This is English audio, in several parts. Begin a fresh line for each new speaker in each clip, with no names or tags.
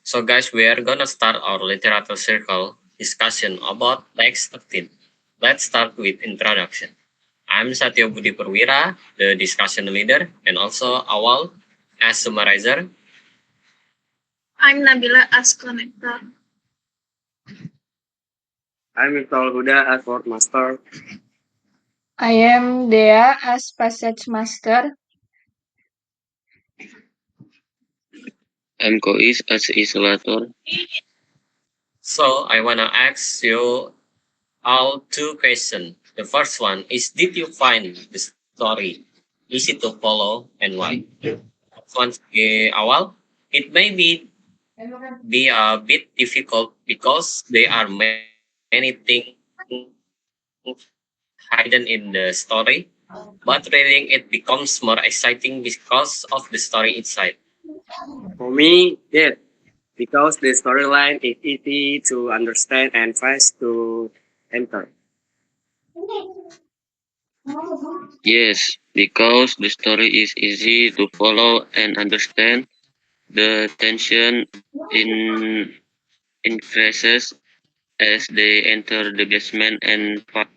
So guys, we are gonna start our literature circle discussion about text 13. Let's start with introduction. I'm Satyo Budi Perwira, the discussion leader, and also Awal as summarizer.
I'm Nabila as connector.
I'm Miftahul Huda as Word Master.
I am Dea as Passage Master.
I'm Kois as isolator.
So I wanna ask you all two questions. The first one is, did you find the story easy to follow and why? Once Awal, it may be a bit difficult because there are many things hidden in the story, but reading it becomes more exciting because of the story inside.
For me, yeah, because the storyline is easy to understand and fast to enter.
Yes, because the story is easy to follow and understand, the tension in increases as they enter the basement and fight.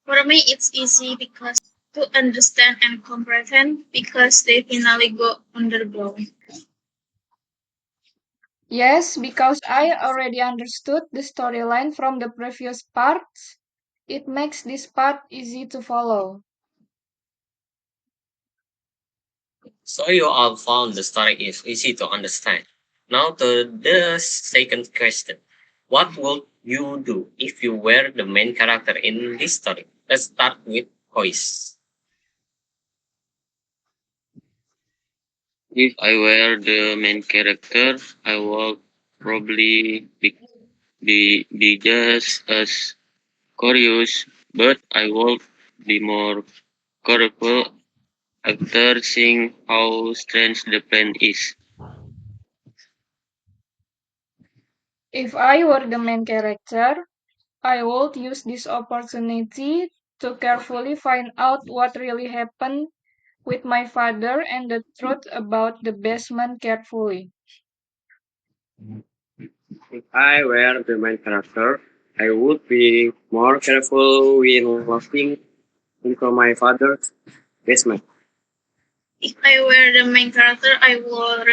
For me, it's easy because to understand and comprehend because they finally go underground.
Yes, because I already understood the storyline from the previous parts. It makes this part easy to follow.
So you all found the story is easy to understand. Now to the second question. What would you do if you were the main character in this story? Let's start with Kois.
If I were the main character, I would probably be just as curious, but I would be more careful after seeing how strange the plan is.
If I were the main character, I would use this opportunity to carefully find out what really happened with my father and the truth about the basement carefully.
If I were the main character, I would be more careful when walking into my father's basement.
If I were the main character, I would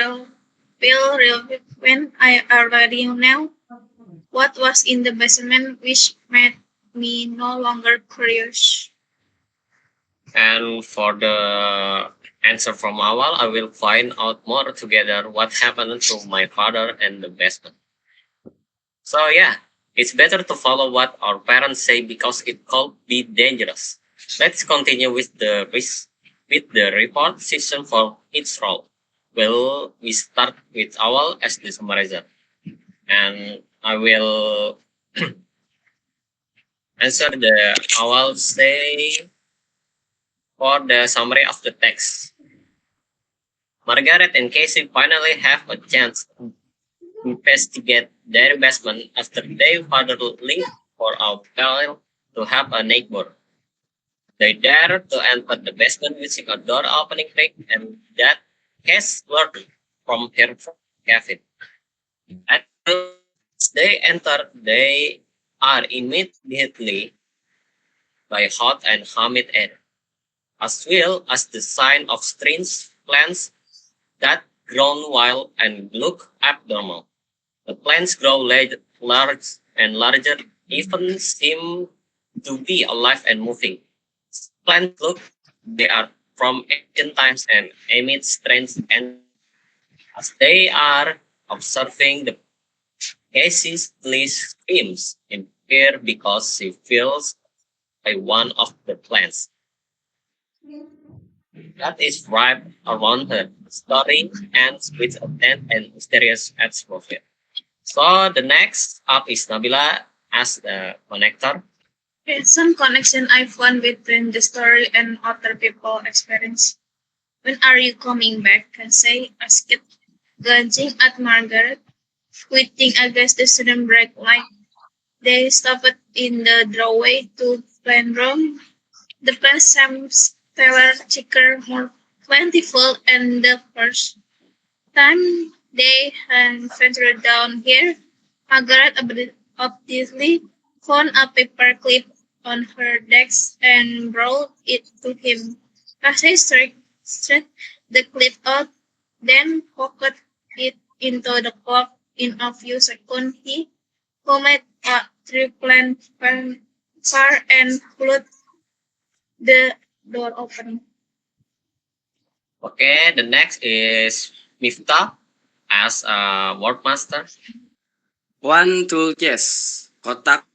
feel real when I already know what was in the basement, which made me no longer curious.
And for the answer from Awal, I will find out more together what happened to my father and the basement. So yeah, it's better to follow what our parents say because it could be dangerous. Let's continue with the report section for each role. Well, we start with Awal as the summarizer, and I will answer the Awal say for the summary of the text. Margaret and Casey finally have a chance to investigate their basement after their father left for a while to help a neighbor. They dare to enter the basement using a door opening trick and that Cass learned from her friend Kevin. As they enter, they are immediately by hot and humid air, as well as the sign of strange plants that grow wild and look abnormal. The plants grow large and larger, even seem to be alive and moving. Plants look they are from ancient times and emit strange and as they are observing the Casey screams in fear because she feels by one of the plants that is wrapped around her. The story ends with a tense and mysterious atmosphere. So the next up is Nabila as the connector.
There's some connection I found between the story and other people experience. When are you coming back? Casey asked, glancing at Margaret, squinting against the sudden bright light. They stopped in the doorway to plant room. The plants seemed taller, thicker, more plentiful, and the first time they had ventured down here, Margaret obviously found a paper clip on her desk and brought it to him. Casey straight the clip out, then poked it into the clock. In a few seconds, he hummed a triplet car and pulled the door open.
Okay, the next is Miftah as a workmaster.
One tool case, kotak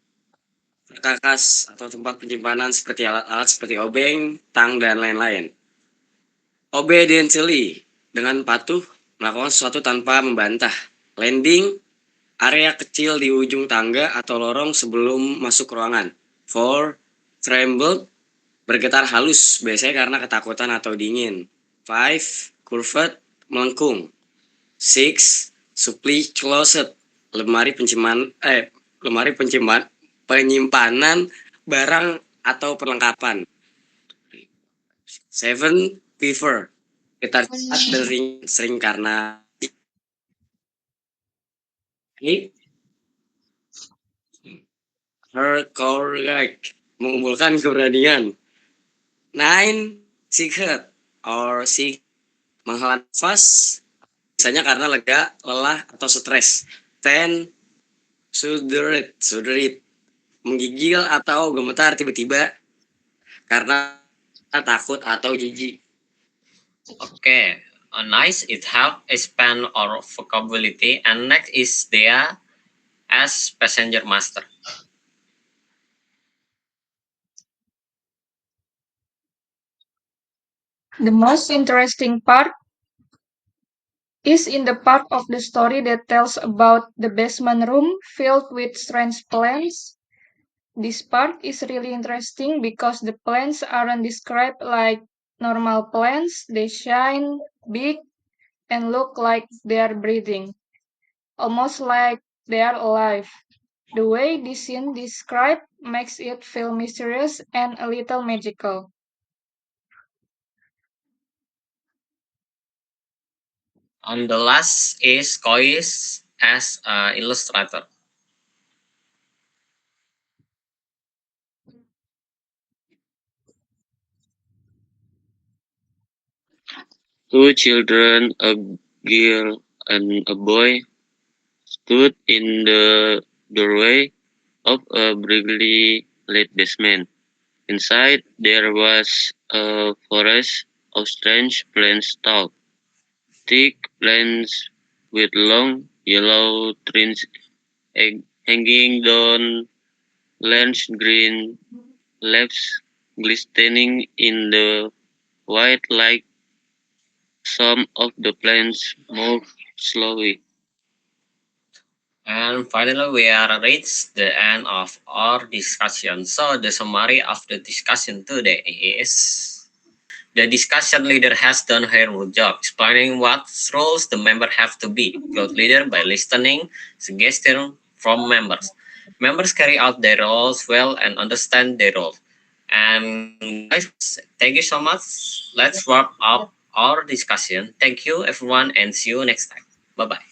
perkakas atau tempat penyimpanan seperti alat-alat seperti obeng, tang, dan lain-lain. Obediently, dengan patuh, melakukan sesuatu tanpa membantah. Landing, area kecil di ujung tangga atau lorong sebelum masuk ruangan. 4. Trembled, bergetar halus, biasanya karena ketakutan atau dingin. 5. Curved, melengkung. 6. Supply closet, lemari penyimpanan barang atau perlengkapan. 7. Fever, getar cepat dan sering karena her courage, mengumpulkan keberanian. 9. Secret or sick, menghela nafas, biasanya karena lega, lelah, atau stres. 10. Suderet, menggigil atau gemetar tiba-tiba karena takut atau jijik.
Okay, nice. It help expand our vocabulary. And next is Dea as passenger master.
The most interesting part is in the part of the story that tells about the basement room filled with strange plants. This part is really interesting because the plants aren't described like normal plants. They shine big and look like they are breathing, almost like they are alive. The way this scene described makes it feel mysterious and a little magical.
And the last is Kois as illustrator.
Two children, a girl and a boy, stood in the doorway of a brightly lit basement. Inside there was a forest of strange plants tall, thick plants with long yellow trunks hanging down, large green leaves glistening in the white light. Some of the plants moved slowly.
And finally, we are reached the end of our discussion. So the summary of the discussion today is the discussion leader has done her good job explaining what roles the member have to be. Growth leader by listening, suggesting from members. Members carry out their roles well and understand their role. And guys, thank you so much. Let's wrap up our discussion. Thank you everyone and see you next time. Bye bye.